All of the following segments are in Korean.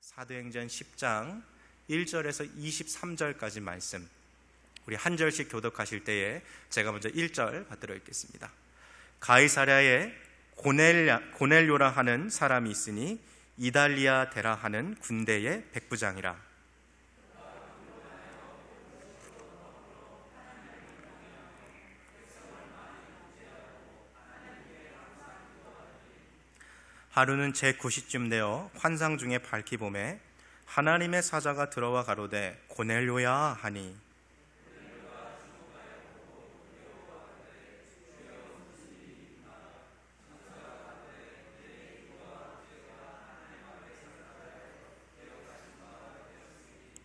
사도행전 10장 1절에서 23절까지 말씀, 우리 한 절씩 교독하실 때에 제가 먼저 1절 받들어 읽겠습니다. 가이사랴에 고넬료라 하는 사람이 있으니 이달리아 데라 하는 군대의 백부장이라. 하루는 제9시쯤 되어 환상 중에 밝히 보매 하나님의 사자가 들어와 가로되 고넬료야 하니,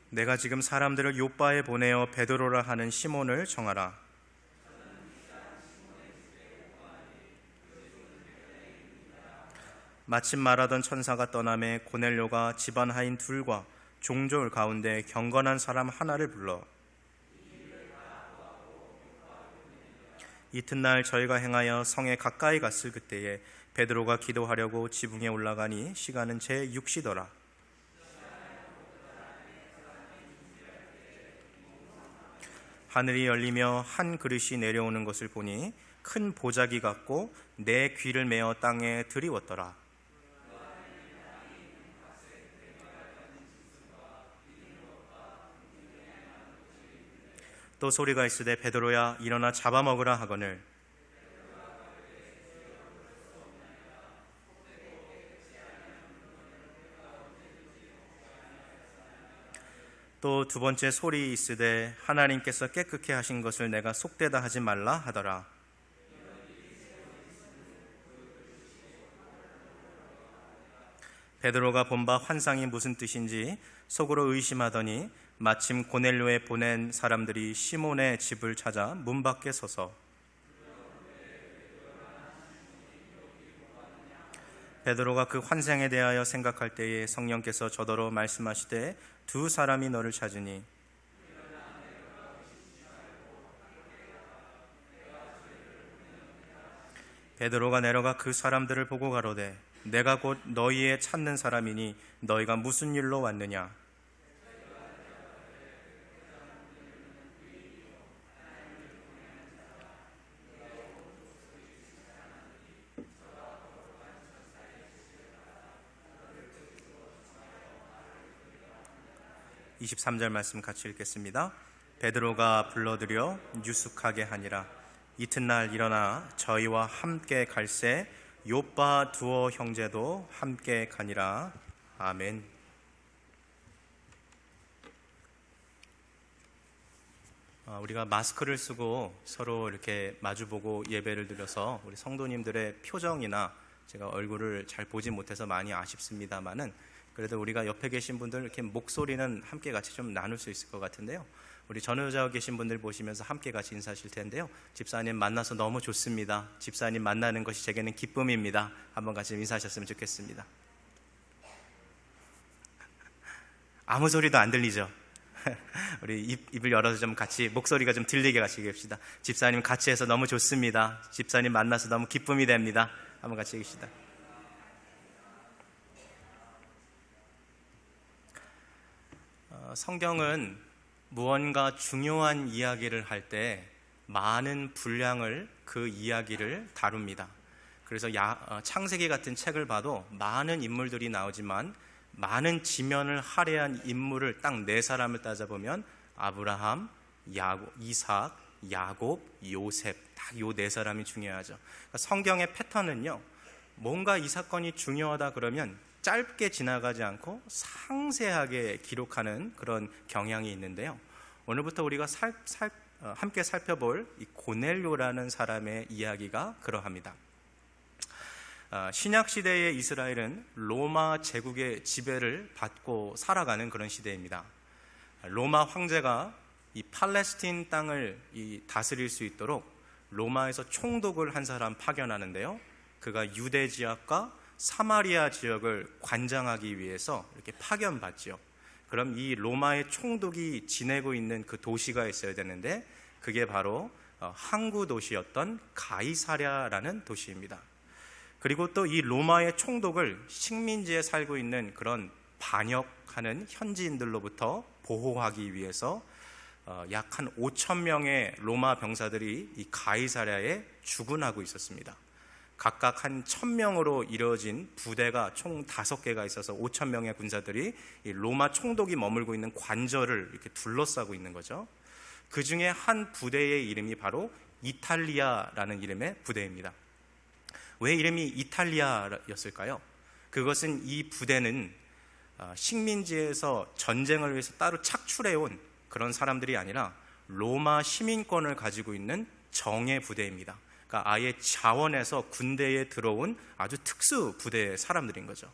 내가 지금 사람들을 요빠에 보내어 베드로라 하는 시몬을 정하라. 마침 말하던 천사가 떠나매 고넬료가 집안 하인 둘과 종졸 가운데 경건한 사람 하나를 불러 이튿날 저희가 행하여 성에 가까이 갔을 그때에 베드로가 기도하려고 지붕에 올라가니 시간은 제6시더라. 하늘이 열리며 한 그릇이 내려오는 것을 보니 큰 보자기 같고 내 귀를 메어 땅에 들이웠더라. 또 소리가 있으되 베드로야 일어나 잡아먹으라 하거늘 또 두 번째 소리 있으되 하나님께서 깨끗게 하신 것을 내가 속되다 하지 말라 하더라. 베드로가 본 바 환상이 무슨 뜻인지 속으로 의심하더니 마침 고넬료에 보낸 사람들이 시몬의 집을 찾아 문 밖에 서서 베드로가 그 환상에 대하여 생각할 때에 성령께서 저더러 말씀하시되 두 사람이 너를 찾으니 베드로가 내려가 그 사람들을 보고 가로되 내가 곧 너희의 찾는 사람이니 너희가 무슨 일로 왔느냐. 23절 말씀 같이 읽겠습니다. 베드로가 불러들여 유숙하게 하니라. 이튿날 일어나 저희와 함께 갈새 요빠 두어 형제도 함께 가니라. 아멘. 우리가 마스크를 쓰고 서로 이렇게 마주보고 예배를 드려서 우리 성도님들의 표정이나 제가 얼굴을 잘 보지 못해서 많이 아쉽습니다만은 그래도 우리가 옆에 계신 분들 이렇게 목소리는 함께 같이 좀 나눌 수 있을 것 같은데요. 우리 전우자 계신 분들 보시면서 함께 같이 인사하실 텐데요. 집사님 만나서 너무 좋습니다. 집사님 만나는 것이 제게는 기쁨입니다. 한번 같이 인사하셨으면 좋겠습니다. 아무 소리도 안 들리죠? 우리 입을 열어서 좀 같이 목소리가 좀 들리게 같이 얘기합시다. 집사님 같이 해서 너무 좋습니다. 집사님 만나서 너무 기쁨이 됩니다. 한번 같이 얘기합시다. 성경은 무언가 중요한 이야기를 할 때 많은 분량을 그 이야기를 다룹니다. 그래서 창세기 같은 책을 봐도 많은 인물들이 나오지만 많은 지면을 할애한 인물을 딱 네 사람을 따져보면 아브라함, 이삭, 야곱, 요셉, 딱 요 네 사람이 중요하죠. 그러니까 성경의 패턴은요, 뭔가 이 사건이 중요하다 그러면 짧게 지나가지 않고 상세하게 기록하는 그런 경향이 있는데요. 오늘부터 우리가 함께 살펴볼 이 고넬료라는 사람의 이야기가 그러합니다. 신약시대의 이스라엘은 로마 제국의 지배를 받고 살아가는 그런 시대입니다. 로마 황제가 이 팔레스틴 땅을 다스릴 수 있도록 로마에서 총독을 한 사람 파견하는데요. 그가 유대 지역과 사마리아 지역을 관장하기 위해서 이렇게 파견받죠. 그럼 이 로마의 총독이 지내고 있는 그 도시가 있어야 되는데 그게 바로 항구 도시였던 가이사랴라는 도시입니다. 그리고 또 이 로마의 총독을 식민지에 살고 있는 그런 반역하는 현지인들로부터 보호하기 위해서 약 한 5천 명의 로마 병사들이 이 가이사랴에 주군하고 있었습니다. 각각 한 1,000명으로 이루어진 부대가 총 5개가 있어서 5천 명의 군사들이 이 로마 총독이 머물고 있는 관저를 이렇게 둘러싸고 있는 거죠. 그 중에 한 부대의 이름이 바로 이탈리아라는 이름의 부대입니다. 왜 이름이 이탈리아였을까요? 그것은 이 부대는 식민지에서 전쟁을 위해서 따로 착출해온 그런 사람들이 아니라 로마 시민권을 가지고 있는 정예 부대입니다. 그러니까 아예 자원에서 군대에 들어온 아주 특수 부대의 사람들인 거죠.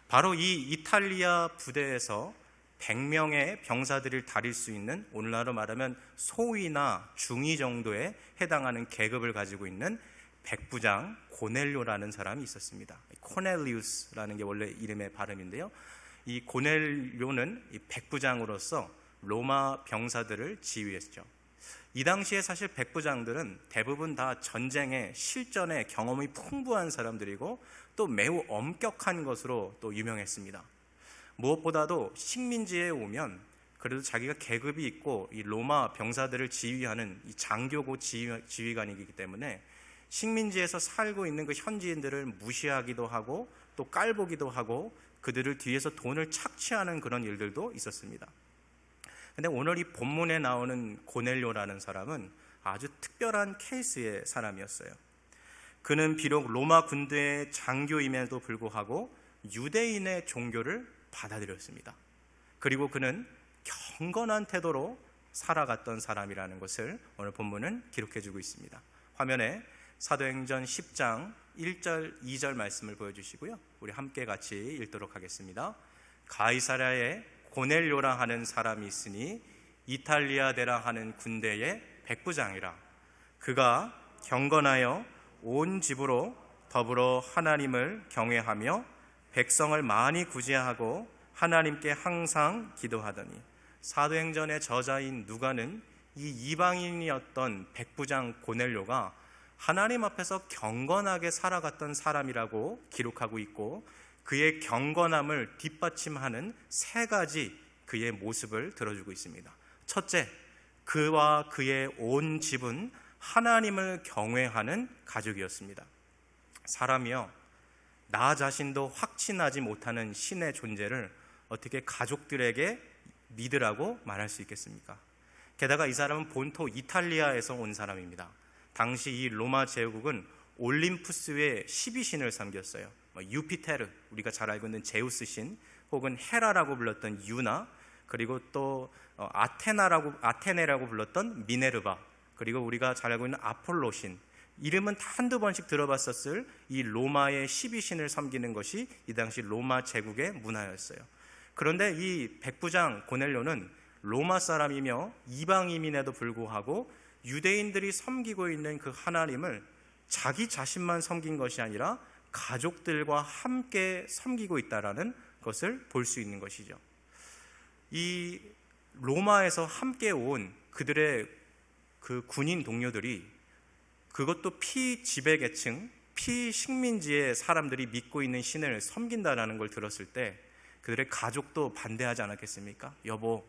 바로 이 이탈리아 부대에서 100명의 병사들을 다릴 수 있는, 오늘날로 말하면 소위나 중위 정도에 해당하는 계급을 가지고 있는 백부장 고넬료라는 사람이 있었습니다. 코넬리우스라는 게 원래 이름의 발음인데요, 이 고넬료는 이 백부장으로서 로마 병사들을 지휘했죠. 이 당시에 사실 백부장들은 대부분 다 전쟁의 실전의 경험이 풍부한 사람들이고 또 매우 엄격한 것으로 또 유명했습니다. 무엇보다도 식민지에 오면 그래도 자기가 계급이 있고 이 로마 병사들을 지휘하는 이 장교고 지휘관이기 때문에 식민지에서 살고 있는 그 현지인들을 무시하기도 하고 또 깔보기도 하고 그들을 뒤에서 돈을 착취하는 그런 일들도 있었습니다. 근데 오늘 이 본문에 나오는 고넬료라는 사람은 아주 특별한 케이스의 사람이었어요. 그는 비록 로마 군대의 장교임에도 불구하고 유대인의 종교를 받아들였습니다. 그리고 그는 경건한 태도로 살아갔던 사람이라는 것을 오늘 본문은 기록해주고 있습니다. 화면에 사도행전 10장 1절 2절 말씀을 보여주시고요, 우리 함께 같이 읽도록 하겠습니다. 가이사랴에 고넬료라 하는 사람이 있으니 이탈리아 대라 하는 군대의 백부장이라. 그가 경건하여 온 집으로 더불어 하나님을 경외하며 백성을 많이 구제하고 하나님께 항상 기도하더니. 사도행전의 저자인 누가는 이 이방인이었던 백부장 고넬료가 하나님 앞에서 경건하게 살아갔던 사람이라고 기록하고 있고, 그의 경건함을 뒷받침하는 3가지 그의 모습을 들어주고 있습니다. 첫째, 그와 그의 온 집은 하나님을 경외하는 가족이었습니다. 사람이요, 나 자신도 확신하지 못하는 신의 존재를 어떻게 가족들에게 믿으라고 말할 수 있겠습니까? 게다가 이 사람은 본토 이탈리아에서 온 사람입니다. 당시 이 로마 제국은 올림푸스의 12신을 섬겼어요. 유피테르, 우리가 잘 알고 있는 제우스 신, 혹은 헤라라고 불렀던 유나, 그리고 또 아테네라고 불렀던 미네르바, 그리고 우리가 잘 알고 있는 아폴로 신, 이름은 한두 번씩 들어봤었을 이 로마의 12신을 섬기는 것이 이 당시 로마 제국의 문화였어요. 그런데 이 백부장 고넬료는 로마 사람이며 이방인임에도 불구하고 유대인들이 섬기고 있는 그 하나님을 자기 자신만 섬긴 것이 아니라 가족들과 함께 섬기고 있다는 것을 볼 수 있는 것이죠. 이 로마에서 함께 온 그들의 그 군인 동료들이, 그것도 피지배계층, 피식민지의 사람들이 믿고 있는 신을 섬긴다는 걸 들었을 때 그들의 가족도 반대하지 않았겠습니까? 여보,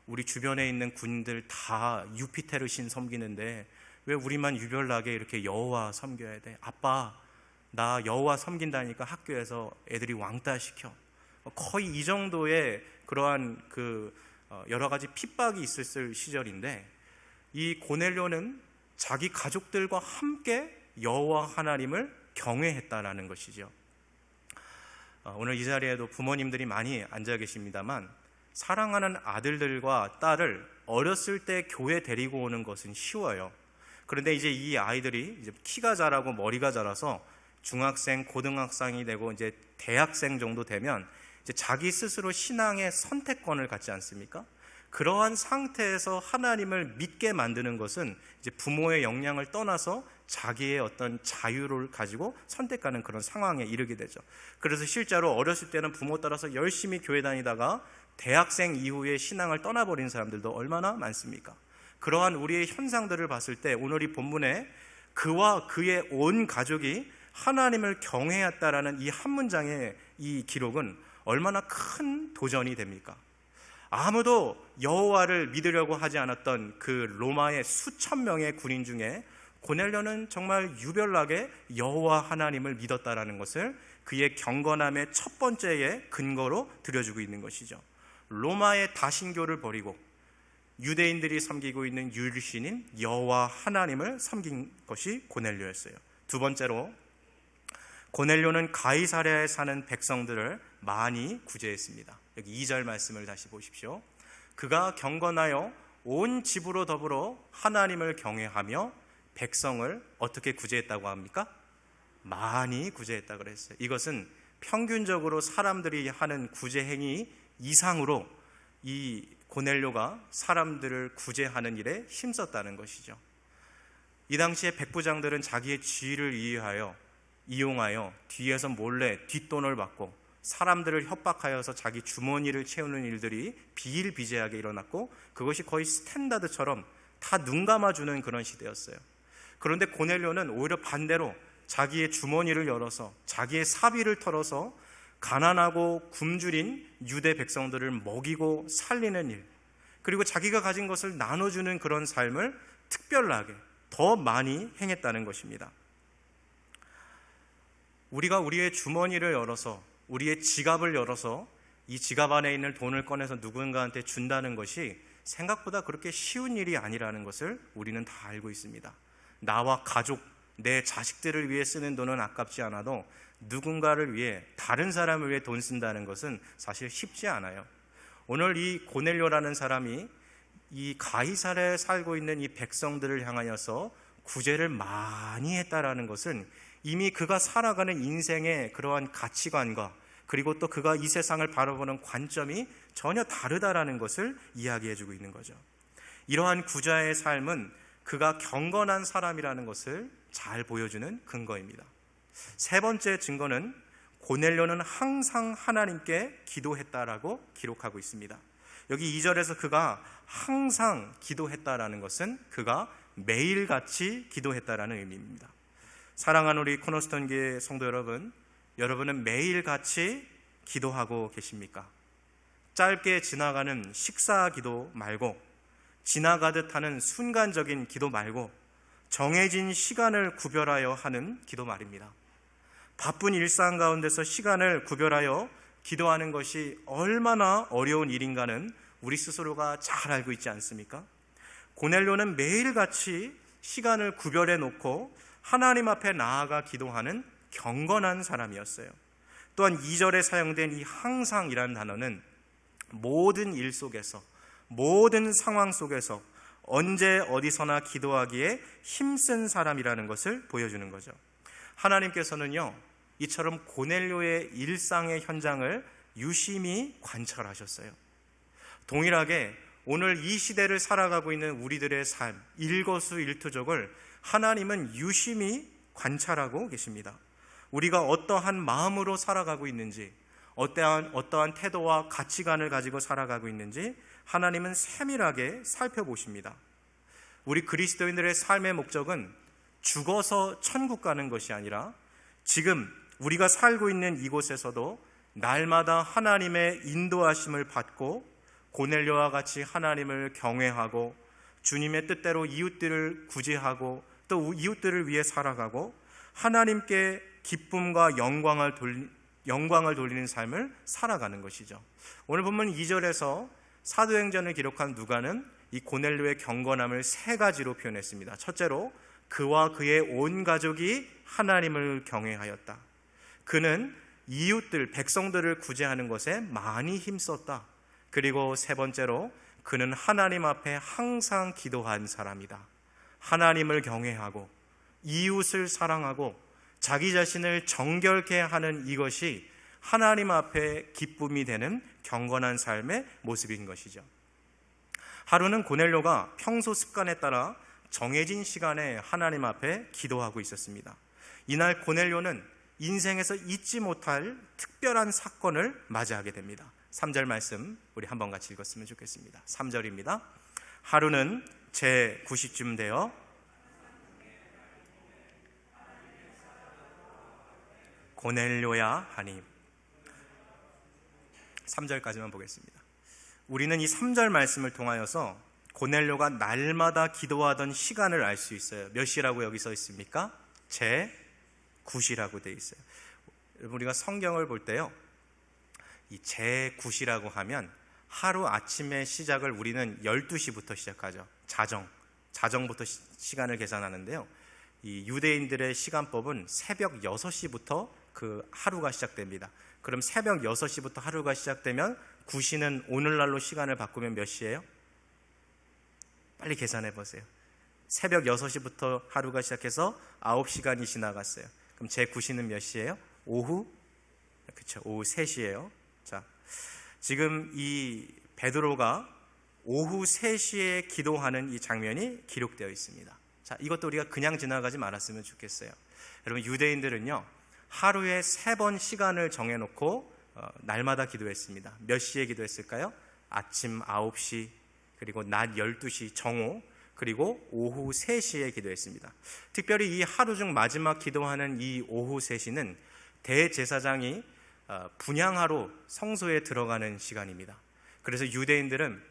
우리 주변에 있는 군인들 다 유피테르 신 섬기는데 왜 우리만 유별나게 이렇게 여호와 섬겨야 돼? 아빠, 나 여호와 섬긴다니까 학교에서 애들이 왕따 시켜. 거의 이 정도의 그러한 여러 가지 핍박이 있었을 시절인데, 이 고넬료는 자기 가족들과 함께 여호와 하나님을 경외했다라는 것이죠. 오늘 이 자리에도 부모님들이 많이 앉아 계십니다만, 사랑하는 아들들과 딸을 어렸을 때 교회 데리고 오는 것은 쉬워요. 그런데 이제 이 아이들이 이제 키가 자라고 머리가 자라서 중학생, 고등학생이 되고 이제 대학생 정도 되면 이제 자기 스스로 신앙의 선택권을 갖지 않습니까? 그러한 상태에서 하나님을 믿게 만드는 것은 이제 부모의 영향을 떠나서 자기의 어떤 자유를 가지고 선택하는 그런 상황에 이르게 되죠. 그래서 실제로 어렸을 때는 부모 따라서 열심히 교회 다니다가 대학생 이후에 신앙을 떠나버린 사람들도 얼마나 많습니까? 그러한 우리의 현상들을 봤을 때 오늘 이 본문에 그와 그의 온 가족이 하나님을 경외했다라는 이 한 문장의 이 기록은 얼마나 큰 도전이 됩니까? 아무도 여호와를 믿으려고 하지 않았던 그 로마의 수천 명의 군인 중에 고넬료는 정말 유별나게 여호와 하나님을 믿었다라는 것을 그의 경건함의 첫 번째의 근거로 들여주고 있는 것이죠. 로마의 다신교를 버리고 유대인들이 섬기고 있는 유일신인 여호와 하나님을 섬긴 것이 고넬료였어요. 두 번째로, 고넬료는 가이사랴에 사는 백성들을 많이 구제했습니다. 여기 2절 말씀을 다시 보십시오. 그가 경건하여 온 집으로 더불어 하나님을 경외하며 백성을 어떻게 구제했다고 합니까? 많이 구제했다고 그랬어요. 이것은 평균적으로 사람들이 하는 구제 행위 이상으로 이 고넬료가 사람들을 구제하는 일에 힘썼다는 것이죠. 이 당시에 백부장들은 자기의 지위를 이용하여 뒤에서 몰래 뒷돈을 받고 사람들을 협박하여서 자기 주머니를 채우는 일들이 비일비재하게 일어났고, 그것이 거의 스탠다드처럼 다 눈 감아주는 그런 시대였어요. 그런데 고넬료는 오히려 반대로 자기의 주머니를 열어서 자기의 사비를 털어서 가난하고 굶주린 유대 백성들을 먹이고 살리는 일, 그리고 자기가 가진 것을 나눠주는 그런 삶을 특별하게 더 많이 행했다는 것입니다. 우리가 우리의 주머니를 열어서, 우리의 지갑을 열어서 이 지갑 안에 있는 돈을 꺼내서 누군가한테 준다는 것이 생각보다 그렇게 쉬운 일이 아니라는 것을 우리는 다 알고 있습니다. 나와 가족, 내 자식들을 위해 쓰는 돈은 아깝지 않아도 누군가를 위해, 다른 사람을 위해 돈 쓴다는 것은 사실 쉽지 않아요. 오늘 이 고넬료라는 사람이 이 가이사랴에 살고 있는 이 백성들을 향하여서 구제를 많이 했다라는 것은 이미 그가 살아가는 인생의 그러한 가치관과, 그리고 또 그가 이 세상을 바라보는 관점이 전혀 다르다라는 것을 이야기해주고 있는 거죠. 이러한 구자의 삶은 그가 경건한 사람이라는 것을 잘 보여주는 근거입니다. 세 번째 증거는 고넬료는 항상 하나님께 기도했다라고 기록하고 있습니다. 여기 2절에서 그가 항상 기도했다라는 것은 그가 매일같이 기도했다라는 의미입니다. 사랑하는 우리 코너스톤 교회 성도 여러분, 여러분은 매일같이 기도하고 계십니까? 짧게 지나가는 식사 기도 말고, 지나가듯 하는 순간적인 기도 말고 정해진 시간을 구별하여 하는 기도 말입니다. 바쁜 일상 가운데서 시간을 구별하여 기도하는 것이 얼마나 어려운 일인가는 우리 스스로가 잘 알고 있지 않습니까? 고넬료는 매일같이 시간을 구별해 놓고 하나님 앞에 나아가 기도하는 경건한 사람이었어요. 또한 2절에 사용된 이 항상이라는 단어는 모든 일 속에서, 모든 상황 속에서 언제 어디서나 기도하기에 힘쓴 사람이라는 것을 보여주는 거죠. 하나님께서는요, 이처럼 고넬료의 일상의 현장을 유심히 관찰하셨어요. 동일하게 오늘 이 시대를 살아가고 있는 우리들의 삶, 일거수일투족을 하나님은 유심히 관찰하고 계십니다. 우리가 어떠한 마음으로 살아가고 있는지, 어떠한 태도와 가치관을 가지고 살아가고 있는지 하나님은 세밀하게 살펴보십니다. 우리 그리스도인들의 삶의 목적은 죽어서 천국 가는 것이 아니라 지금 우리가 살고 있는 이곳에서도 날마다 하나님의 인도하심을 받고 고넬료와 같이 하나님을 경외하고 주님의 뜻대로 이웃들을 구제하고 또 이웃들을 위해 살아가고 하나님께 기쁨과 영광을 돌리는 삶을 살아가는 것이죠. 오늘 본문 2절에서 사도행전을 기록한 누가는 이 고넬료의 경건함을 세 가지로 표현했습니다. 첫째로, 그와 그의 온 가족이 하나님을 경외하였다. 그는 이웃들, 백성들을 구제하는 것에 많이 힘썼다. 그리고 세 번째로, 그는 하나님 앞에 항상 기도한 사람이다. 하나님을 경외하고 이웃을 사랑하고 자기 자신을 정결케 하는 이것이 하나님 앞에 기쁨이 되는 경건한 삶의 모습인 것이죠. 하루는 고넬료가 평소 습관에 따라 정해진 시간에 하나님 앞에 기도하고 있었습니다. 이날 고넬료는 인생에서 잊지 못할 특별한 사건을 맞이하게 됩니다. 3절 말씀 우리 한번 같이 읽었으면 좋겠습니다. 3절입니다. 하루는 제 9시쯤 되어 고넬료야 하니. 3절까지만 보겠습니다. 우리는 이 3절 말씀을 통하여서 고넬료가 날마다 기도하던 시간을 알 수 있어요. 몇 시라고 여기 써 있습니까? 제9시라고 되어 있어요. 여러분, 우리가 성경을 볼 때요, 이 제9시라고 하면 하루 아침의 시작을 우리는 12시부터 시작하죠. 자정부터 시간을 계산하는데요, 이 유대인들의 시간법은 새벽 6시부터 그 하루가 시작됩니다. 그럼 새벽 6시부터 하루가 시작되면 9시는 오늘날로 시간을 바꾸면 몇 시예요? 빨리 계산해 보세요. 새벽 6시부터 하루가 시작해서 9시간이 지나갔어요. 그럼 제9시는 몇 시예요? 오후 3시예요. 자, 지금 이 베드로가 오후 3시에 기도하는 이 장면이 기록되어 있습니다. 자, 이것도 우리가 그냥 지나가지 말았으면 좋겠어요. 여러분, 유대인들은요, 하루에 3번 시간을 정해놓고 날마다 기도했습니다. 몇 시에 기도했을까요? 아침 9시, 그리고 낮 12시 정오, 그리고 오후 3시에 기도했습니다. 특별히 이 하루 중 마지막 기도하는 이 오후 3시는 대제사장이 분향하러 성소에 들어가는 시간입니다. 그래서 유대인들은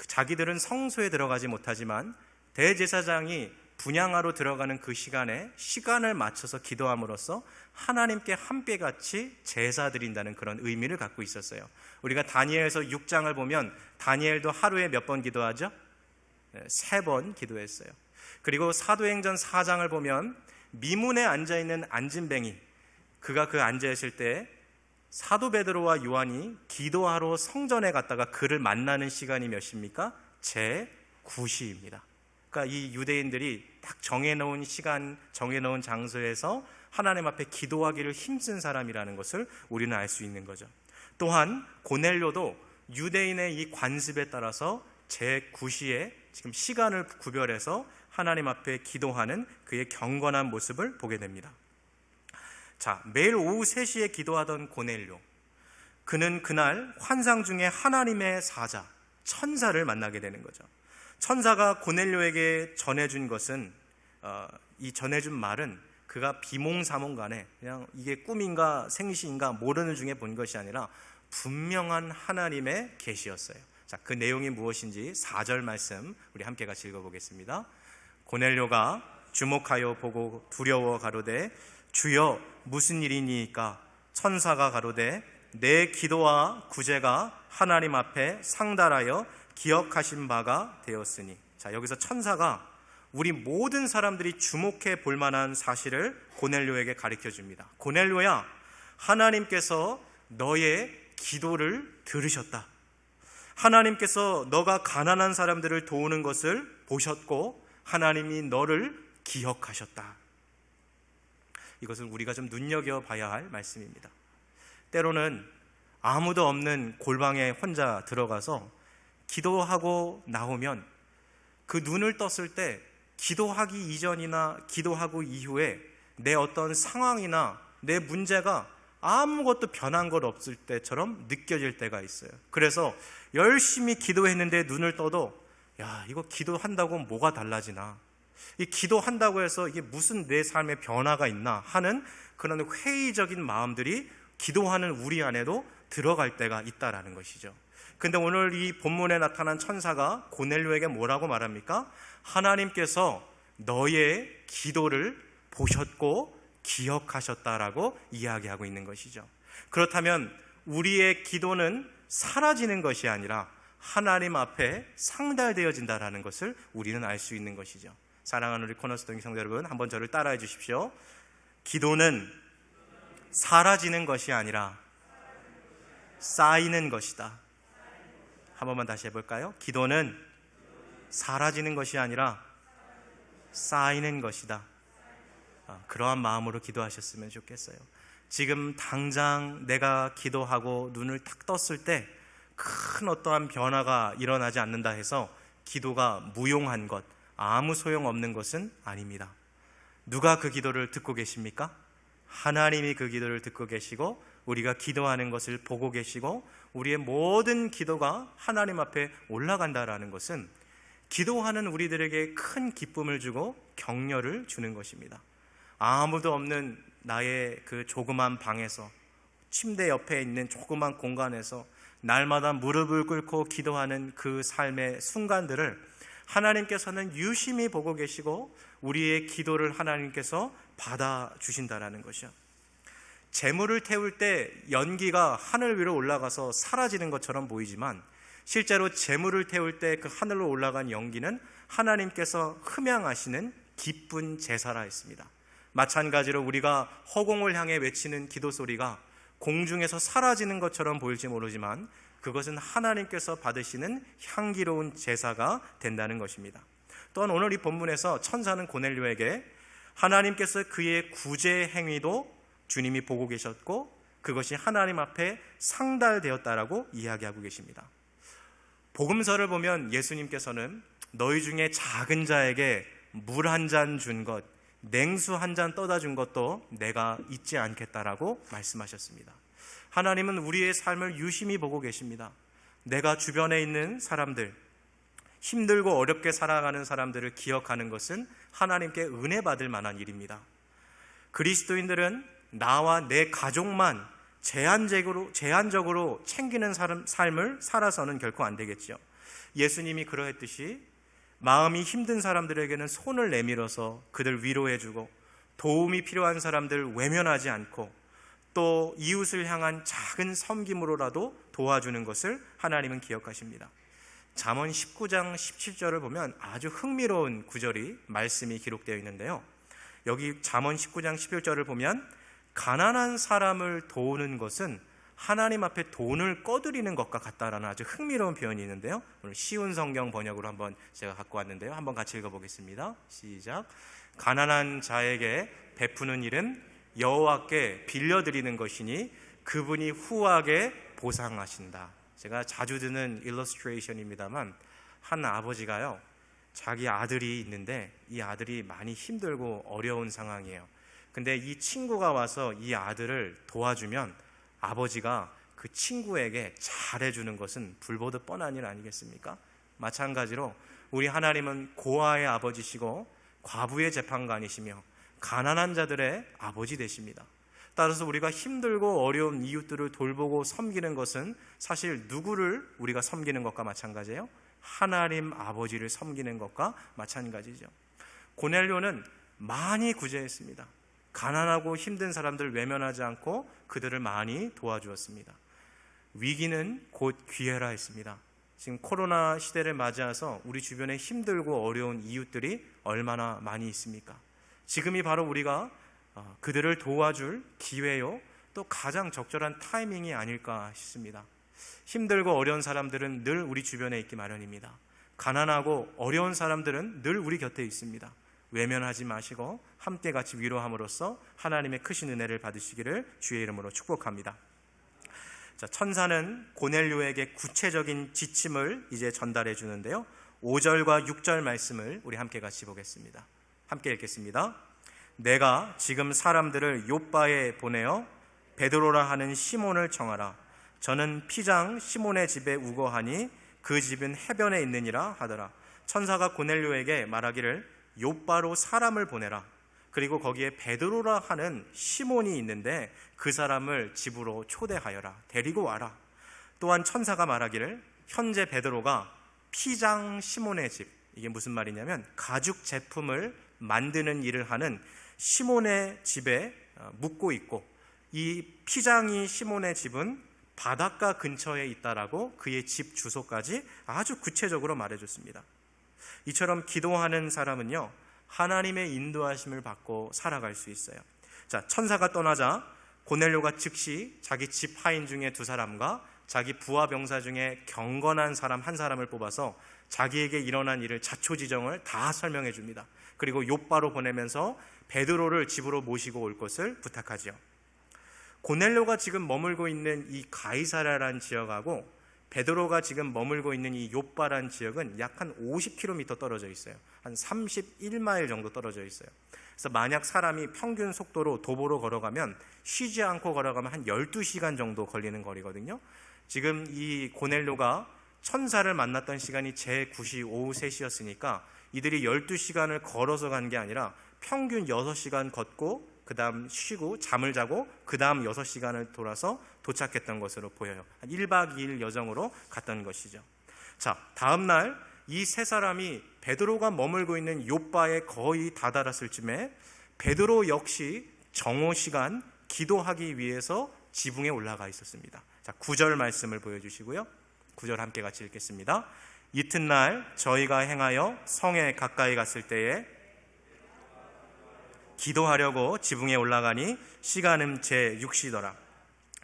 자기들은 성소에 들어가지 못하지만 대제사장이 분향하러 들어가는 그 시간을 맞춰서 기도함으로써 하나님께 함께같이 제사 드린다는 그런 의미를 갖고 있었어요. 우리가 다니엘서 6장을 보면 다니엘도 하루에 몇 번 기도하죠? 3번 기도했어요. 그리고 사도행전 4장을 보면 미문에 앉아있는 안진뱅이, 그가 그 앉아있을 때 사도 베드로와 요한이 기도하러 성전에 갔다가 그를 만나는 시간이 몇 시입니까? 제9시입니다. 그러니까 이 유대인들이 딱 정해놓은 시간, 정해놓은 장소에서 하나님 앞에 기도하기를 힘쓴 사람이라는 것을 우리는 알 수 있는 거죠. 또한 고넬료도 유대인의 이 관습에 따라서 제9시에 지금 시간을 구별해서 하나님 앞에 기도하는 그의 경건한 모습을 보게 됩니다. 자, 매일 오후 3시에 기도하던 고넬료, 그는 그날 환상 중에 하나님의 사자, 천사를 만나게 되는 거죠. 천사가 고넬료에게 전해준 것은, 이 전해준 말은 그가 비몽사몽간에 그냥 이게 꿈인가 생시인가 모르는 중에 본 것이 아니라 분명한 하나님의 계시였어요. 자, 그 내용이 무엇인지 4절 말씀 우리 함께 같이 읽어보겠습니다. 고넬료가 주목하여 보고 두려워 가로되 주여 무슨 일이니이까? 천사가 가로되 내 기도와 구제가 하나님 앞에 상달하여 기억하신 바가 되었으니. 자, 여기서 천사가 우리 모든 사람들이 주목해 볼 만한 사실을 고넬료에게 가르쳐 줍니다. 고넬료야, 하나님께서 너의 기도를 들으셨다. 하나님께서 너가 가난한 사람들을 도우는 것을 보셨고 하나님이 너를 기억하셨다. 이것을 우리가 좀 눈여겨봐야 할 말씀입니다. 때로는 아무도 없는 골방에 혼자 들어가서 기도하고 나오면 그 눈을 떴을 때 기도하기 이전이나 기도하고 이후에 내 어떤 상황이나 내 문제가 아무것도 변한 것 없을 때처럼 느껴질 때가 있어요. 그래서 열심히 기도했는데 눈을 떠도 야, 이거 기도한다고 뭐가 달라지나, 이 기도한다고 해서 이게 무슨 내 삶에 변화가 있나 하는 그런 회의적인 마음들이 기도하는 우리 안에도 들어갈 때가 있다라는 것이죠. 근데 오늘 이 본문에 나타난 천사가 고넬료에게 뭐라고 말합니까? 하나님께서 너의 기도를 보셨고 기억하셨다라고 이야기하고 있는 것이죠. 그렇다면 우리의 기도는 사라지는 것이 아니라 하나님 앞에 상달되어진다라는 것을 우리는 알 수 있는 것이죠. 사랑하는 우리 코너스톤 성도 여러분, 한번 저를 따라해 주십시오. 기도는 사라지는 것이 아니라 쌓이는 것이다. 한 번만 다시 해볼까요? 기도는 사라지는 것이 아니라 쌓이는 것이다. 그러한 마음으로 기도하셨으면 좋겠어요. 지금 당장 내가 기도하고 눈을 탁 떴을 때 큰 어떠한 변화가 일어나지 않는다 해서 기도가 무용한 것, 아무 소용없는 것은 아닙니다. 누가 그 기도를 듣고 계십니까? 하나님이 그 기도를 듣고 계시고 우리가 기도하는 것을 보고 계시고 우리의 모든 기도가 하나님 앞에 올라간다라는 것은 기도하는 우리들에게 큰 기쁨을 주고 격려를 주는 것입니다. 아무도 없는 나의 그 조그만 방에서 침대 옆에 있는 조그만 공간에서 날마다 무릎을 꿇고 기도하는 그 삶의 순간들을 하나님께서는 유심히 보고 계시고 우리의 기도를 하나님께서 받아주신다는 것이요. 재물을 태울 때 연기가 하늘 위로 올라가서 사라지는 것처럼 보이지만 실제로 재물을 태울 때 그 하늘로 올라간 연기는 하나님께서 흠양하시는 기쁜 제사라 했습니다. 마찬가지로 우리가 허공을 향해 외치는 기도 소리가 공중에서 사라지는 것처럼 보일지 모르지만 그것은 하나님께서 받으시는 향기로운 제사가 된다는 것입니다. 또한 오늘 이 본문에서 천사는 고넬료에게 하나님께서 그의 구제 행위도 주님이 보고 계셨고 그것이 하나님 앞에 상달되었다라고 이야기하고 계십니다. 복음서를 보면 예수님께서는 너희 중에 작은 자에게 물 한 잔 준 것, 냉수 한 잔 떠다 준 것도 내가 잊지 않겠다라고 말씀하셨습니다. 하나님은 우리의 삶을 유심히 보고 계십니다. 내가 주변에 있는 사람들, 힘들고 어렵게 살아가는 사람들을 기억하는 것은 하나님께 은혜 받을 만한 일입니다. 그리스도인들은 나와 내 가족만 제한적으로 챙기는 삶을 살아서는 결코 안 되겠죠. 예수님이 그러했듯이 마음이 힘든 사람들에게는 손을 내밀어서 그들 위로해주고 도움이 필요한 사람들 외면하지 않고 또 이웃을 향한 작은 섬김으로라도 도와주는 것을 하나님은 기억하십니다. 잠언 19장 17절을 보면 아주 흥미로운 구절이 말씀이 기록되어 있는데요. 여기 잠언 19장 17절을 보면 가난한 사람을 도우는 것은 하나님 앞에 돈을 꺼드리는 것과 같다라는 아주 흥미로운 표현이 있는데요. 오늘 쉬운 성경 번역으로 한번 제가 갖고 왔는데요. 한번 같이 읽어보겠습니다. 시작. 가난한 자에게 베푸는 일은 여호와께 빌려드리는 것이니 그분이 후하게 보상하신다. 제가 자주 드는 일러스트레이션입니다만 한 아버지가요, 자기 아들이 있는데 이 아들이 많이 힘들고 어려운 상황이에요. 근데 이 친구가 와서 이 아들을 도와주면 아버지가 그 친구에게 잘해주는 것은 불보듯 뻔한 일 아니겠습니까? 마찬가지로 우리 하나님은 고아의 아버지시고 과부의 재판관이시며 가난한 자들의 아버지 되십니다. 따라서 우리가 힘들고 어려운 이웃들을 돌보고 섬기는 것은 사실 누구를 우리가 섬기는 것과 마찬가지예요. 하나님 아버지를 섬기는 것과 마찬가지죠. 고넬료는 많이 구제했습니다. 가난하고 힘든 사람들을 외면하지 않고 그들을 많이 도와주었습니다. 위기는 곧 기회라 했습니다. 지금 코로나 시대를 맞이해서 우리 주변에 힘들고 어려운 이웃들이 얼마나 많이 있습니까? 지금이 바로 우리가 그들을 도와줄 기회요, 또 가장 적절한 타이밍이 아닐까 싶습니다. 힘들고 어려운 사람들은 늘 우리 주변에 있기 마련입니다. 가난하고 어려운 사람들은 늘 우리 곁에 있습니다. 외면하지 마시고 함께 같이 위로함으로써 하나님의 크신 은혜를 받으시기를 주의 이름으로 축복합니다. 자, 천사는 고넬료에게 구체적인 지침을 이제 전달해 주는데요. 5절과 6절 말씀을 우리 함께 같이 보겠습니다. 함께 읽겠습니다. 내가 지금 사람들을 욥바에 보내어 베드로라 하는 시몬을 청하라. 저는 피장 시몬의 집에 우거하니 그 집은 해변에 있느니라 하더라. 천사가 고넬료에게 말하기를 욥바로 사람을 보내라. 그리고 거기에 베드로라 하는 시몬이 있는데 그 사람을 집으로 초대하여라. 데리고 와라. 또한 천사가 말하기를 현재 베드로가 피장 시몬의 집, 이게 무슨 말이냐면 가죽 제품을 만드는 일을 하는 시몬의 집에 묵고 있고 이 피장이 시몬의 집은 바닷가 근처에 있다라고 그의 집 주소까지 아주 구체적으로 말해줬습니다. 이처럼 기도하는 사람은요, 하나님의 인도하심을 받고 살아갈 수 있어요. 자, 천사가 떠나자 고넬료가 즉시 자기 집 하인 중에 2사람과 자기 부하 병사 중에 경건한 사람 한 사람을 뽑아서 자기에게 일어난 일을 자초지정을 다 설명해 줍니다. 그리고 욥바로 보내면서 베드로를 집으로 모시고 올 것을 부탁하죠. 고넬료가 지금 머물고 있는 이 가이사랴라는 지역하고 베드로가 지금 머물고 있는 이 욥바라는 지역은 약 한 50km 떨어져 있어요. 한 31마일 정도 떨어져 있어요. 그래서 만약 사람이 평균 속도로 도보로 걸어가면 쉬지 않고 걸어가면 한 12시간 정도 걸리는 거리거든요. 지금 이 고넬료가 천사를 만났던 시간이 제9시 오후 3시였으니까 이들이 12시간을 걸어서 간 게 아니라 평균 6시간 걷고 그 그 다음 쉬고 잠을 자고 그 다음 6시간을 돌아서 도착했던 것으로 보여요. 한 1박 2일 여정으로 갔던 것이죠. 자, 다음 날 이 세 사람이 베드로가 머물고 있는 욥바에 거의 다다랐을 쯤에 베드로 역시 정오 시간 기도하기 위해서 지붕에 올라가 있었습니다. 자, 9절 말씀을 보여주시고요. 9절 함께 같이 읽겠습니다. 이튿날 저희가 행하여 성에 가까이 갔을 때에 기도하려고 지붕에 올라가니 시간은 제6시더라.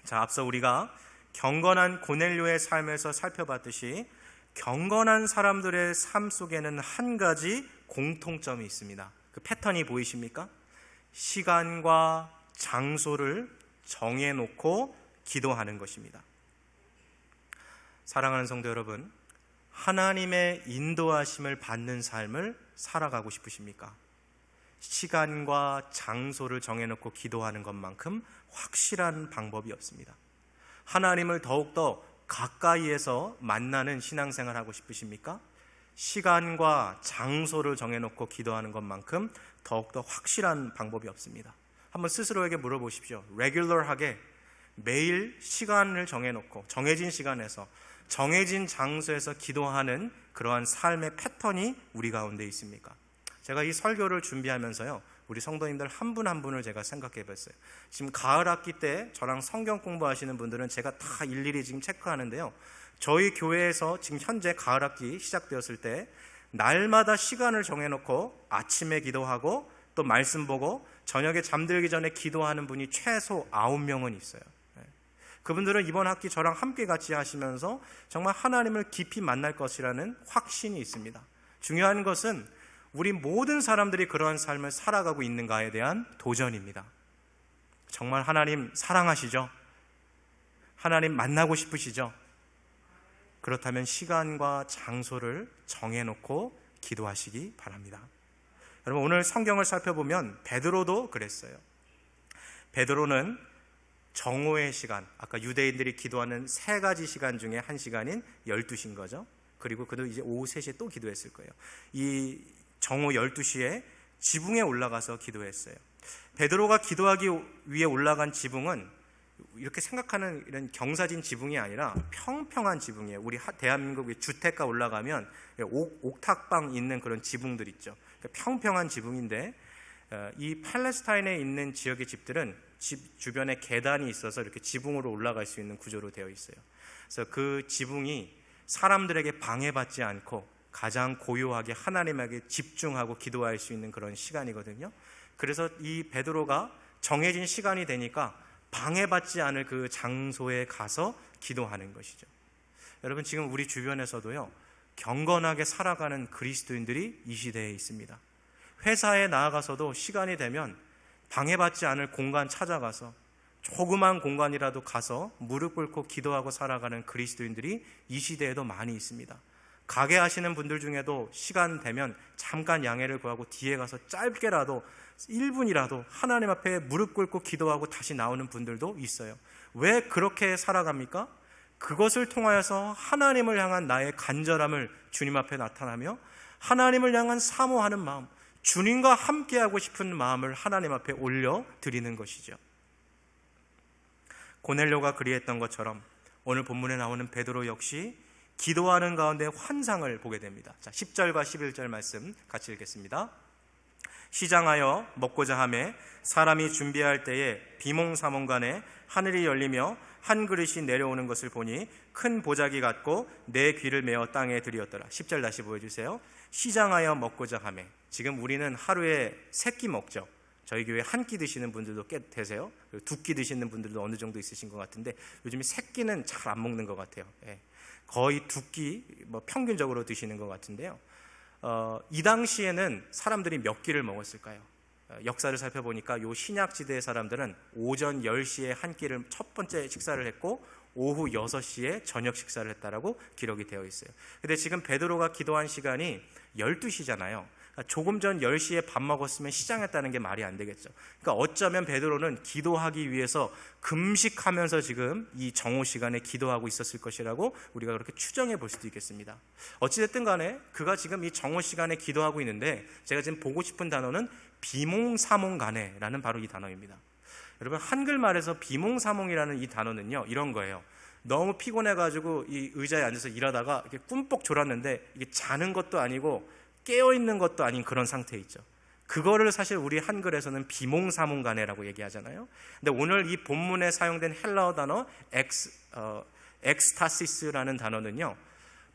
자, 앞서 우리가 경건한 고넬료의 삶에서 살펴봤듯이 경건한 사람들의 삶 속에는 한 가지 공통점이 있습니다. 그 패턴이 보이십니까? 시간과 장소를 정해놓고 기도하는 것입니다. 사랑하는 성도 여러분, 하나님의 인도하심을 받는 삶을 살아가고 싶으십니까? 시간과 장소를 정해놓고 기도하는 것만큼 확실한 방법이 없습니다. 하나님을 더욱더 가까이에서 만나는 신앙생활을 하고 싶으십니까? 시간과 장소를 정해놓고 기도하는 것만큼 더욱더 확실한 방법이 없습니다. 한번 스스로에게 물어보십시오. 레귤러하게 매일 시간을 정해놓고 정해진 시간에서 정해진 장소에서 기도하는 그러한 삶의 패턴이 우리 가운데 있습니까? 제가 이 설교를 준비하면서요, 우리 성도님들 한 분 한 분을 제가 생각해 봤어요. 지금 가을 학기 때 저랑 성경 공부하시는 분들은 제가 다 일일이 지금 체크하는데요, 저희 교회에서 지금 현재 가을 학기 시작되었을 때 날마다 시간을 정해놓고 아침에 기도하고 또 말씀 보고 저녁에 잠들기 전에 기도하는 분이 최소 9명은 있어요. 그분들은 이번 학기 저랑 함께 같이 하시면서 정말 하나님을 깊이 만날 것이라는 확신이 있습니다. 중요한 것은 우리 모든 사람들이 그러한 삶을 살아가고 있는가에 대한 도전입니다. 정말 하나님 사랑하시죠? 하나님 만나고 싶으시죠? 그렇다면 시간과 장소를 정해놓고 기도하시기 바랍니다. 여러분, 오늘 성경을 살펴보면 베드로도 그랬어요. 베드로는 정오의 시간, 아까 유대인들이 기도하는 3가지 시간 중에 한 시간인 12시인 거죠. 그리고 그도 이제 오후 3시에 또 기도했을 거예요. 이 정오 12시에 지붕에 올라가서 기도했어요. 베드로가 기도하기 위해 올라간 지붕은 이렇게 생각하는 이런 경사진 지붕이 아니라 평평한 지붕이에요. 우리 대한민국 주택가 올라가면 옥탑방 있는 그런 지붕들 있죠. 평평한 지붕인데 이 팔레스타인에 있는 지역의 집들은 집 주변에 계단이 있어서 이렇게 지붕으로 올라갈 수 있는 구조로 되어 있어요. 그래서 그 지붕이 사람들에게 방해받지 않고 가장 고요하게 하나님에게 집중하고 기도할 수 있는 그런 시간이거든요. 그래서 이 베드로가 정해진 시간이 되니까 방해받지 않을 그 장소에 가서 기도하는 것이죠. 여러분, 지금 우리 주변에서도요, 경건하게 살아가는 그리스도인들이 이 시대에 있습니다. 회사에 나아가서도 시간이 되면 방해받지 않을 공간 찾아가서 조그만 공간이라도 가서 무릎 꿇고 기도하고 살아가는 그리스도인들이 이 시대에도 많이 있습니다. 가게 하시는 분들 중에도 시간 되면 잠깐 양해를 구하고 뒤에 가서 짧게라도 1분이라도 하나님 앞에 무릎 꿇고 기도하고 다시 나오는 분들도 있어요. 왜 그렇게 살아갑니까? 그것을 통하여서 하나님을 향한 나의 간절함을 주님 앞에 나타나며 하나님을 향한 사모하는 마음, 주님과 함께하고 싶은 마음을 하나님 앞에 올려드리는 것이죠. 고넬료가 그리했던 것처럼 오늘 본문에 나오는 베드로 역시 기도하는 가운데 환상을 보게 됩니다. 자, 10절과 11절 말씀 같이 읽겠습니다. 시장하여 먹고자 하매 사람이 준비할 때에 비몽사몽간에 하늘이 열리며 한 그릇이 내려오는 것을 보니 큰 보자기 같고 내 귀를 메어 땅에 들이었더라. 10절 다시 보여주세요. 시장하여 먹고자 하매, 지금 우리는 하루에 3끼 먹죠. 저희 교회 한 끼 드시는 분들도 꽤 되세요. 2끼 드시는 분들도 어느 정도 있으신 것 같은데 요즘에 3끼는 잘 안 먹는 것 같아요. 거의 2끼 평균적으로 드시는 것 같은데요. 이 당시에는 사람들이 몇 끼를 먹었을까요? 역사를 살펴보니까 요 신약지대의 사람들은 오전 10시에 한 끼를 첫 번째 식사를 했고 오후 6시에 저녁 식사를 했다라고 기록이 되어 있어요. 근데 지금 베드로가 기도한 시간이 12시잖아요. 조금 전 10시에 밥 먹었으면 시장했다는 게 말이 안 되겠죠. 그러니까 어쩌면 베드로는 기도하기 위해서 금식하면서 지금 이 정오 시간에 기도하고 있었을 것이라고 우리가 그렇게 추정해 볼 수도 있겠습니다. 어찌됐든 간에 그가 지금 이 정오 시간에 기도하고 있는데, 제가 지금 보고 싶은 단어는 비몽사몽간에라는 바로 이 단어입니다. 여러분, 한글말에서 비몽사몽이라는 이 단어는요, 이런 거예요. 너무 피곤해가지고 이 의자에 앉아서 일하다가 이렇게 꿈뻑 졸았는데 이게 자는 것도 아니고 깨어있는 것도 아닌 그런 상태 있죠. 그거를 사실 우리 한글에서는 비몽사몽간에라고 얘기하잖아요. 근데 오늘 이 본문에 사용된 헬라어 단어 엑스타시스라는 단어는요,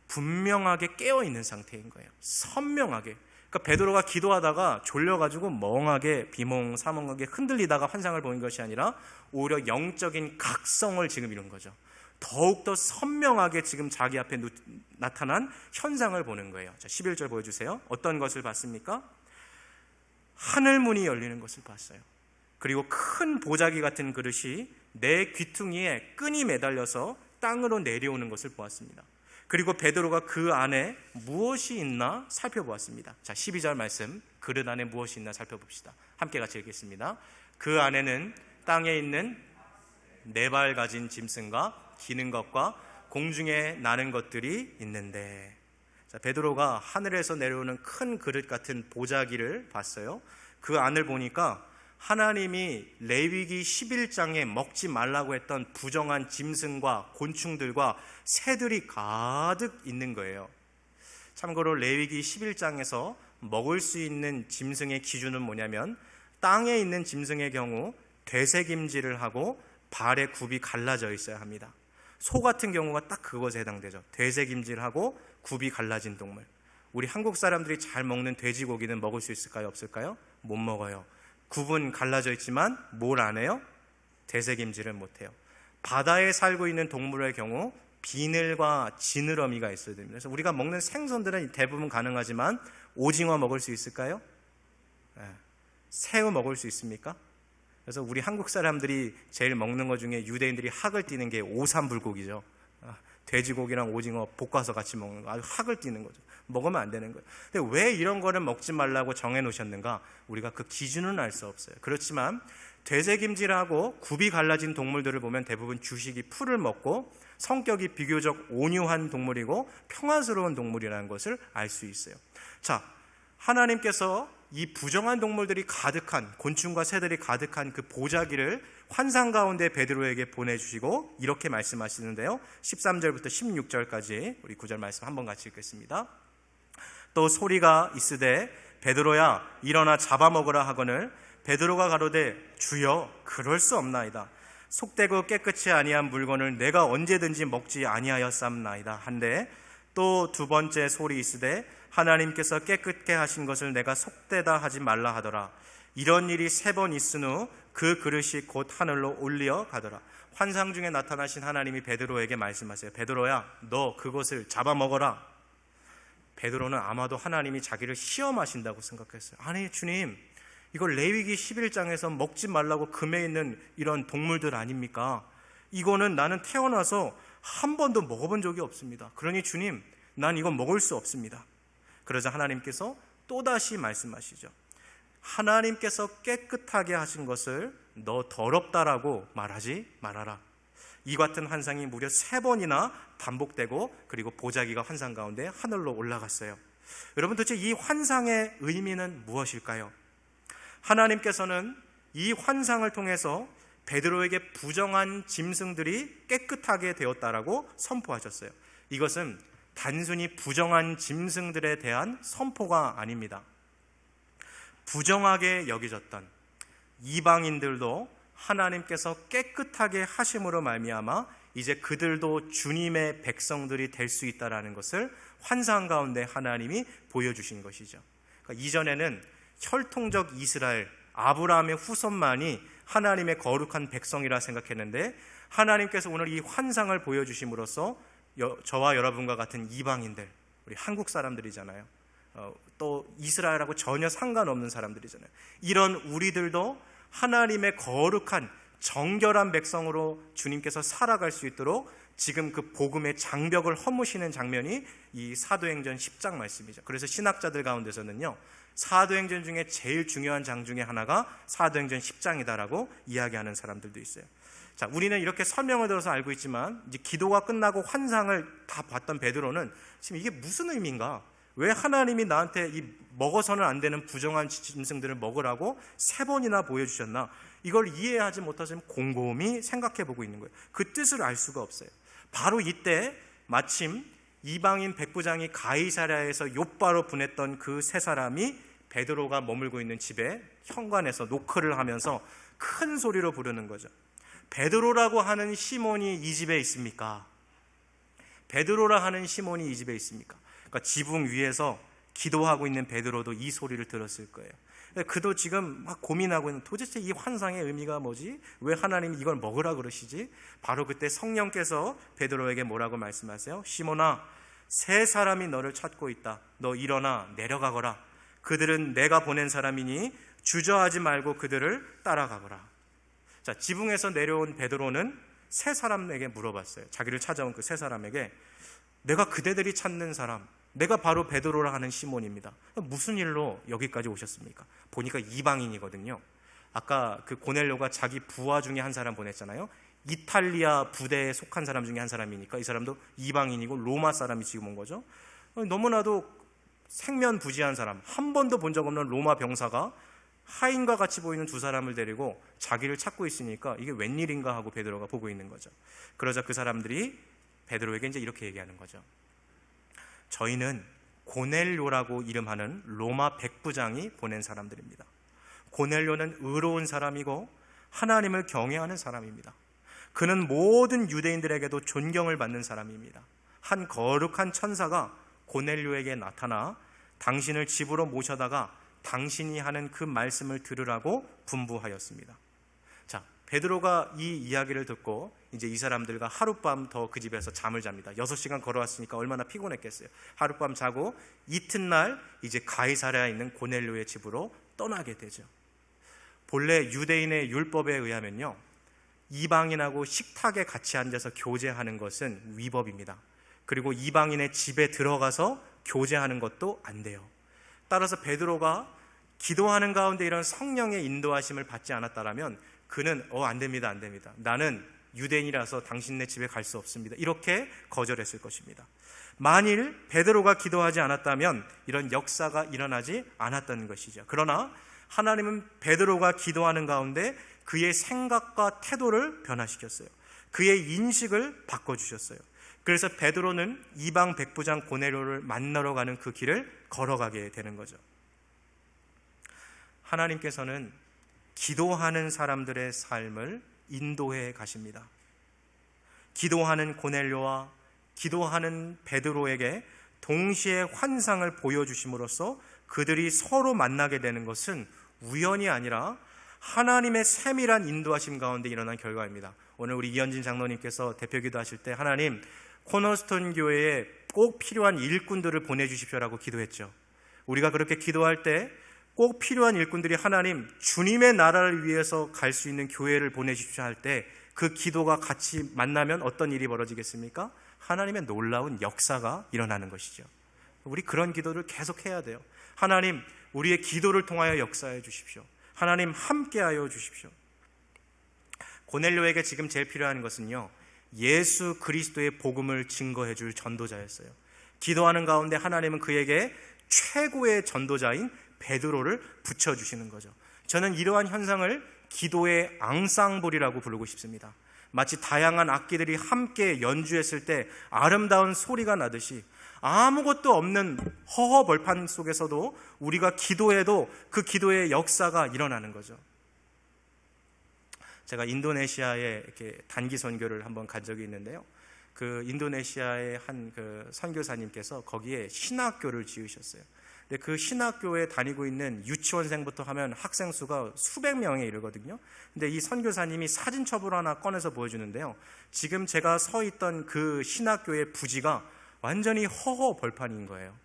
분명하게 깨어있는 상태인 거예요. 선명하게. 그러니까 베드로가 기도하다가 졸려가지고 멍하게 비몽사몽하게 흔들리다가 환상을 보는 것이 아니라 오히려 영적인 각성을 지금 이룬 거죠. 더욱더 선명하게 지금 자기 앞에 나타난 현상을 보는 거예요. 자, 11절 보여주세요. 어떤 것을 봤습니까? 하늘문이 열리는 것을 봤어요. 그리고 큰 보자기 같은 그릇이 내 귀퉁이에 끈이 매달려서 땅으로 내려오는 것을 보았습니다. 그리고 베드로가 그 안에 무엇이 있나 살펴보았습니다. 자, 12절 말씀, 그릇 안에 무엇이 있나 살펴봅시다. 함께 같이 읽겠습니다. 그 안에는 땅에 있는 4발 가진 짐승과 기는 것과 공중에 나는 것들이 있는데, 자, 베드로가 하늘에서 내려오는 큰 그릇 같은 보자기를 봤어요. 그 안을 보니까 하나님이 레위기 11장에 먹지 말라고 했던 부정한 짐승과 곤충들과 새들이 가득 있는 거예요. 참고로 레위기 11장에서 먹을 수 있는 짐승의 기준은 뭐냐면, 땅에 있는 짐승의 경우 되새김질을 하고 발에 굽이 갈라져 있어야 합니다. 소 같은 경우가 딱 그것에 해당되죠. 되새김질하고 굽이 갈라진 동물. 우리 한국 사람들이 잘 먹는 돼지고기는 먹을 수 있을까요? 없을까요? 못 먹어요. 굽은 갈라져 있지만 뭘 안 해요? 되새김질을 못 해요. 바다에 살고 있는 동물의 경우 비늘과 지느러미가 있어야 됩니다. 그래서 우리가 먹는 생선들은 대부분 가능하지만 오징어 먹을 수 있을까요? 새우 먹을 수 있습니까? 그래서 우리 한국 사람들이 제일 먹는 것 중에 유대인들이 학을 띠는 게 오삼불고기죠. 돼지고기랑 오징어 볶아서 같이 먹는 거, 아주 학을 띠는 거죠. 먹으면 안 되는 거예요. 근데 왜 이런 거를 먹지 말라고 정해 놓으셨는가? 우리가 그 기준은 알 수 없어요. 그렇지만 되새김질하고 굽이 갈라진 동물들을 보면 대부분 주식이 풀을 먹고 성격이 비교적 온유한 동물이고 평화스러운 동물이라는 것을 알 수 있어요. 자, 하나님께서 이 부정한 동물들이 가득한, 곤충과 새들이 가득한 그 보자기를 환상 가운데 베드로에게 보내주시고 이렇게 말씀하시는데요, 13절부터 16절까지 우리 9절 말씀 한번 같이 읽겠습니다. 또 소리가 있으되 베드로야 일어나 잡아먹으라 하거늘 베드로가 가로되 주여 그럴 수 없나이다. 속되고 깨끗이 아니한 물건을 내가 언제든지 먹지 아니하였삼나이다 한데, 또 두 번째 소리 있으되 하나님께서 깨끗게 하신 것을 내가 속되다 하지 말라 하더라. 이런 일이 3번 있은 후 그 그릇이 곧 하늘로 올려 가더라. 환상 중에 나타나신 하나님이 베드로에게 말씀하세요. 베드로야 너 그것을 잡아먹어라. 베드로는 아마도 하나님이 자기를 시험하신다고 생각했어요. 아니 주님, 이걸 레위기 11장에서 먹지 말라고 금해 있는 이런 동물들 아닙니까? 이거는 나는 태어나서 한 번도 먹어본 적이 없습니다. 그러니 주님, 난 이거 먹을 수 없습니다. 그러자 하나님께서 또다시 말씀하시죠. 하나님께서 깨끗하게 하신 것을 너 더럽다라고 말하지 말아라. 이 같은 환상이 무려 3번이나 반복되고, 그리고 보자기가 환상 가운데 하늘로 올라갔어요. 여러분, 도대체 이 환상의 의미는 무엇일까요? 하나님께서는 이 환상을 통해서 베드로에게 부정한 짐승들이 깨끗하게 되었다라고 선포하셨어요. 이것은 단순히 부정한 짐승들에 대한 선포가 아닙니다. 부정하게 여겨졌던 이방인들도 하나님께서 깨끗하게 하심으로 말미암아 이제 그들도 주님의 백성들이 될 수 있다는 것을 환상 가운데 하나님이 보여주신 것이죠. 그러니까 이전에는 혈통적 이스라엘, 아브라함의 후손만이 하나님의 거룩한 백성이라 생각했는데, 하나님께서 오늘 이 환상을 보여주심으로써 저와 여러분과 같은 이방인들, 우리 한국 사람들이잖아요. 또 이스라엘하고 전혀 상관없는 사람들이잖아요. 이런 우리들도 하나님의 거룩한 정결한 백성으로 주님께서 살아갈 수 있도록 지금 그 복음의 장벽을 허무시는 장면이 이 사도행전 10장 말씀이죠. 그래서 신학자들 가운데서는요, 사도행전 중에 제일 중요한 장 중에 하나가 사도행전 10장이다라고 이야기하는 사람들도 있어요. 자, 우리는 이렇게 설명을 들어서 알고 있지만 이제 기도가 끝나고 환상을 다 봤던 베드로는 지금 이게 무슨 의미인가? 왜 하나님이 나한테 이 먹어서는 안 되는 부정한 짐승들을 먹으라고 3번이나 보여주셨나? 이걸 이해하지 못해서 곰곰이 생각해 보고 있는 거예요. 그 뜻을 알 수가 없어요. 바로 이때 마침 이방인 백부장이 가이사랴에서 욥바로 보냈던 그 3사람이 베드로가 머물고 있는 집에 현관에서 노크를 하면서 큰 소리로 부르는 거죠. 베드로라고 하는 시몬이 이 집에 있습니까? 베드로라 하는 시몬이 이 집에 있습니까? 그러니까 지붕 위에서 기도하고 있는 베드로도 이 소리를 들었을 거예요. 그도 지금 막 고민하고 있는, 도대체 이 환상의 의미가 뭐지? 왜 하나님이 이걸 먹으라 그러시지? 바로 그때 성령께서 베드로에게 뭐라고 말씀하세요? 시몬아, 3사람이 너를 찾고 있다. 너 일어나 내려가거라. 그들은 내가 보낸 사람이니 주저하지 말고 그들을 따라가거라. 자, 지붕에서 내려온 베드로는 3사람에게 물어봤어요. 자기를 찾아온 그 3사람에게, 내가 그대들이 찾는 사람, 내가 바로 베드로라 하는 시몬입니다. 무슨 일로 여기까지 오셨습니까? 보니까 이방인이거든요. 아까 그 고넬료가 자기 부하 중에 한 사람 보냈잖아요. 이탈리아 부대에 속한 사람 중에 한 사람이니까 이 사람도 이방인이고 로마 사람이 지금 온 거죠. 너무나도 생면부지한 사람, 한 번도 본 적 없는 로마 병사가 하인과 같이 보이는 2사람을 데리고 자기를 찾고 있으니까 이게 웬일인가 하고 베드로가 보고 있는 거죠. 그러자 그 사람들이 베드로에게 이제 이렇게 얘기하는 거죠. 저희는 고넬료라고 이름하는 로마 백부장이 보낸 사람들입니다. 고넬료는 의로운 사람이고 하나님을 경외하는 사람입니다. 그는 모든 유대인들에게도 존경을 받는 사람입니다. 한 거룩한 천사가 고넬료에게 나타나 당신을 집으로 모셔다가 당신이 하는 그 말씀을 들으라고 분부하였습니다. 자, 베드로가 이 이야기를 듣고 이제 이 사람들과 하룻밤 더 그 집에서 잠을 잡니다. 6시간 걸어왔으니까 얼마나 피곤했겠어요. 하룻밤 자고 이튿날 이제 가이사랴에 있는 고넬료의 집으로 떠나게 되죠. 본래 유대인의 율법에 의하면요, 이방인하고 식탁에 같이 앉아서 교제하는 것은 위법입니다. 그리고 이방인의 집에 들어가서 교제하는 것도 안 돼요. 따라서 베드로가 기도하는 가운데 이런 성령의 인도하심을 받지 않았다면 그는 안 됩니다, 안 됩니다. 나는 유대인이라서 당신네 집에 갈 수 없습니다. 이렇게 거절했을 것입니다. 만일 베드로가 기도하지 않았다면 이런 역사가 일어나지 않았다는 것이죠. 그러나 하나님은 베드로가 기도하는 가운데 그의 생각과 태도를 변화시켰어요. 그의 인식을 바꿔주셨어요. 그래서 베드로는 이방 백부장 고넬료를 만나러 가는 그 길을 걸어가게 되는 거죠. 하나님께서는 기도하는 사람들의 삶을 인도해 가십니다. 기도하는 고넬료와 기도하는 베드로에게 동시에 환상을 보여주심으로써 그들이 서로 만나게 되는 것은 우연이 아니라 하나님의 세밀한 인도하심 가운데 일어난 결과입니다. 오늘 우리 이현진 장로님께서 대표기도 하실 때 하나님, 코너스톤 교회에 꼭 필요한 일꾼들을 보내주십시오라고 기도했죠. 우리가 그렇게 기도할 때 꼭 필요한 일꾼들이 하나님, 주님의 나라를 위해서 갈 수 있는 교회를 보내주십시오 할 때 그 기도가 같이 만나면 어떤 일이 벌어지겠습니까? 하나님의 놀라운 역사가 일어나는 것이죠. 우리 그런 기도를 계속 해야 돼요. 하나님, 우리의 기도를 통하여 역사해 주십시오. 하나님, 함께하여 주십시오. 고넬료에게 지금 제일 필요한 것은요, 예수 그리스도의 복음을 증거해 줄 전도자였어요. 기도하는 가운데 하나님은 그에게 최고의 전도자인 베드로를 붙여주시는 거죠. 저는 이러한 현상을 기도의 앙상블이라고 부르고 싶습니다. 마치 다양한 악기들이 함께 연주했을 때 아름다운 소리가 나듯이 아무것도 없는 허허벌판 속에서도 우리가 기도해도 그 기도의 역사가 일어나는 거죠. 제가 인도네시아에 이렇게 단기 선교를 한번 간 적이 있는데요. 그 인도네시아의 한 그 선교사님께서 거기에 신학교를 지으셨어요. 근데 그 신학교에 다니고 있는 유치원생부터 하면 학생 수가 수백 명에 이르거든요. 근데 이 선교사님이 사진첩을 하나 꺼내서 보여주는데요. 지금 제가 서 있던 그 신학교의 부지가 완전히 허허벌판인 거예요.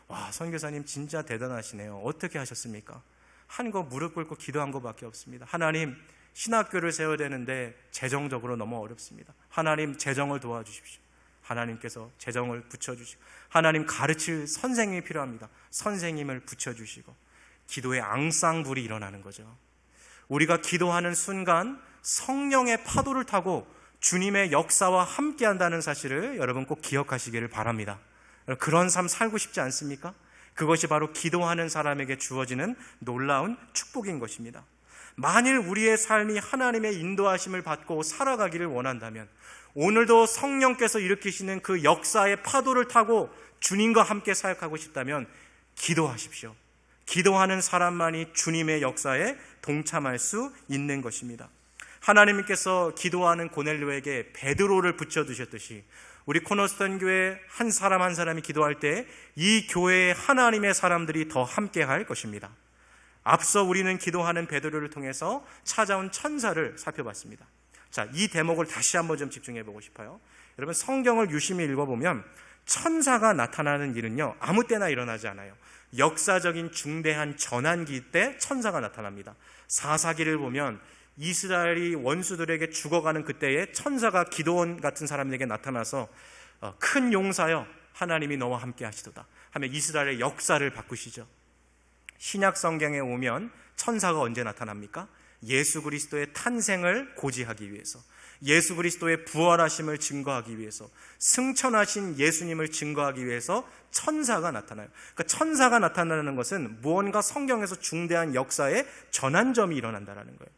와, 선교사님 진짜 대단하시네요. 어떻게 하셨습니까? 한 거 무릎 꿇고 기도한 것밖에 없습니다. 하나님, 신학교를 세워야 되는데 재정적으로 너무 어렵습니다. 하나님 재정을 도와주십시오. 하나님께서 재정을 붙여주시고, 하나님 가르칠 선생님이 필요합니다. 선생님을 붙여주시고, 기도의 앙상블이 일어나는 거죠. 우리가 기도하는 순간 성령의 파도를 타고 주님의 역사와 함께한다는 사실을 여러분 꼭 기억하시기를 바랍니다. 그런 삶 살고 싶지 않습니까? 그것이 바로 기도하는 사람에게 주어지는 놀라운 축복인 것입니다. 만일 우리의 삶이 하나님의 인도하심을 받고 살아가기를 원한다면, 오늘도 성령께서 일으키시는 그 역사의 파도를 타고 주님과 함께 사역하고 싶다면 기도하십시오. 기도하는 사람만이 주님의 역사에 동참할 수 있는 것입니다. 하나님께서 기도하는 고넬료에게 베드로를 붙여두셨듯이 우리 코너스턴 교회 한 사람 한 사람이 기도할 때 이 교회에 하나님의 사람들이 더 함께할 것입니다. 앞서 우리는 기도하는 베드로를 통해서 찾아온 천사를 살펴봤습니다. 자, 이 대목을 다시 한번 좀 집중해 보고 싶어요. 여러분, 성경을 유심히 읽어보면 천사가 나타나는 일은요, 아무 때나 일어나지 않아요. 역사적인 중대한 전환기 때 천사가 나타납니다. 사사기를 보면 이스라엘이 원수들에게 죽어가는 그때에 천사가 기드온 같은 사람에게 나타나서 큰 용사여, 하나님이 너와 함께 하시도다 하며 이스라엘의 역사를 바꾸시죠. 신약 성경에 오면 천사가 언제 나타납니까? 예수 그리스도의 탄생을 고지하기 위해서, 예수 그리스도의 부활하심을 증거하기 위해서, 승천하신 예수님을 증거하기 위해서 천사가 나타나요. 그러니까 천사가 나타나는 것은 무언가 성경에서 중대한 역사의 전환점이 일어난다는 거예요.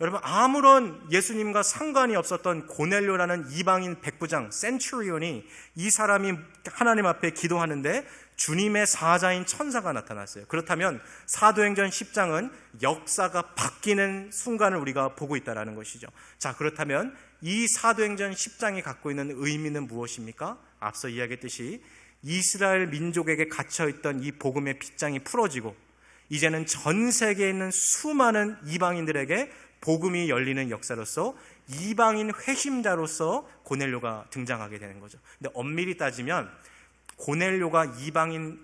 여러분, 아무런 예수님과 상관이 없었던 고넬료라는 이방인 백부장 센츄리온이, 이 사람이 하나님 앞에 기도하는데 주님의 사자인 천사가 나타났어요. 그렇다면 사도행전 10장은 역사가 바뀌는 순간을 우리가 보고 있다는 것이죠. 자, 그렇다면 이 사도행전 10장이 갖고 있는 의미는 무엇입니까? 앞서 이야기했듯이 이스라엘 민족에게 갇혀있던 이 복음의 빗장이 풀어지고 이제는 전 세계에 있는 수많은 이방인들에게 복음이 열리는 역사로서 이방인 회심자로서 고넬료가 등장하게 되는 거죠. 근데 엄밀히 따지면 고넬료가 이방인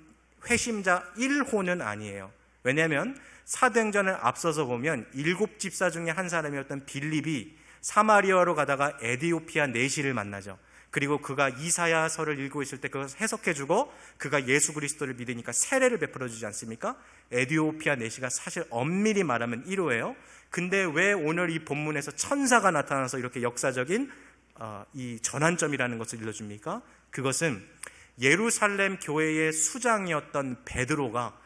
회심자 1호는 아니에요. 왜냐하면 사도행전을 앞서서 보면 7집사 중에 한 사람이었던 빌립이 사마리아로 가다가 에디오피아 내시를 만나죠. 그리고 그가 이사야서를 읽고 있을 때 그것을 해석해주고 그가 예수 그리스도를 믿으니까 세례를 베풀어주지 않습니까? 에디오피아 내시가 사실 엄밀히 말하면 1호예요. 근데 왜 오늘 이 본문에서 천사가 나타나서 이렇게 역사적인 이 전환점이라는 것을 일러줍니까? 그것은 예루살렘 교회의 수장이었던 베드로가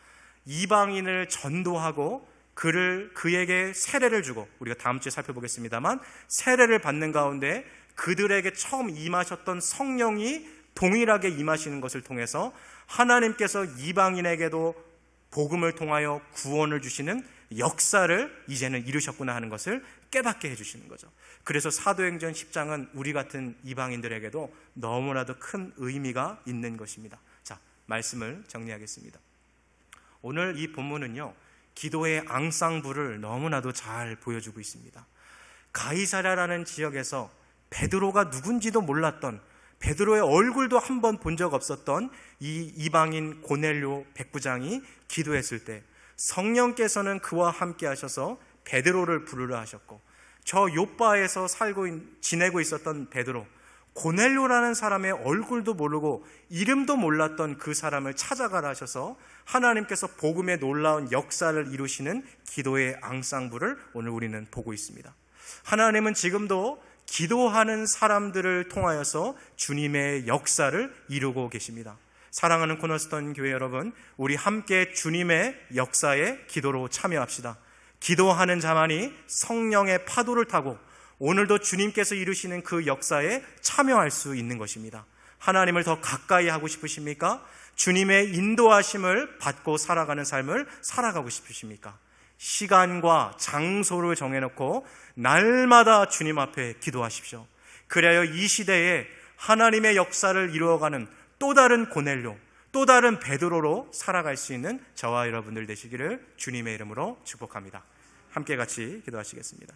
이방인을 전도하고 그에게 세례를 주고, 우리가 다음 주에 살펴보겠습니다만, 세례를 받는 가운데 그들에게 처음 임하셨던 성령이 동일하게 임하시는 것을 통해서 하나님께서 이방인에게도 복음을 통하여 구원을 주시는 역사를 이제는 이루셨구나 하는 것을 깨닫게 해주시는 거죠. 그래서 사도행전 10장은 우리 같은 이방인들에게도 너무나도 큰 의미가 있는 것입니다. 자, 말씀을 정리하겠습니다. 오늘 이 본문은요, 기도의 앙상블을 너무나도 잘 보여주고 있습니다. 가이사랴라는 지역에서 베드로가 누군지도 몰랐던, 베드로의 얼굴도 한 번 본 적 없었던 이 이방인 고넬료 백부장이 기도했을 때 성령께서는 그와 함께 하셔서 베드로를 부르라 하셨고, 저 요빠에서 지내고 있었던 베드로, 고넬료라는 사람의 얼굴도 모르고 이름도 몰랐던 그 사람을 찾아가라 하셔서 하나님께서 복음의 놀라운 역사를 이루시는 기도의 앙상블을 오늘 우리는 보고 있습니다. 하나님은 지금도 기도하는 사람들을 통하여서 주님의 역사를 이루고 계십니다. 사랑하는 코너스턴 교회 여러분, 우리 함께 주님의 역사에 기도로 참여합시다. 기도하는 자만이 성령의 파도를 타고 오늘도 주님께서 이루시는 그 역사에 참여할 수 있는 것입니다. 하나님을 더 가까이 하고 싶으십니까? 주님의 인도하심을 받고 살아가는 삶을 살아가고 싶으십니까? 시간과 장소를 정해놓고 날마다 주님 앞에 기도하십시오. 그래야 이 시대에 하나님의 역사를 이루어가는 또 다른 고넬료, 또 다른 베드로로 살아갈 수 있는 저와 여러분들 되시기를 주님의 이름으로 축복합니다. 함께 같이 기도하시겠습니다.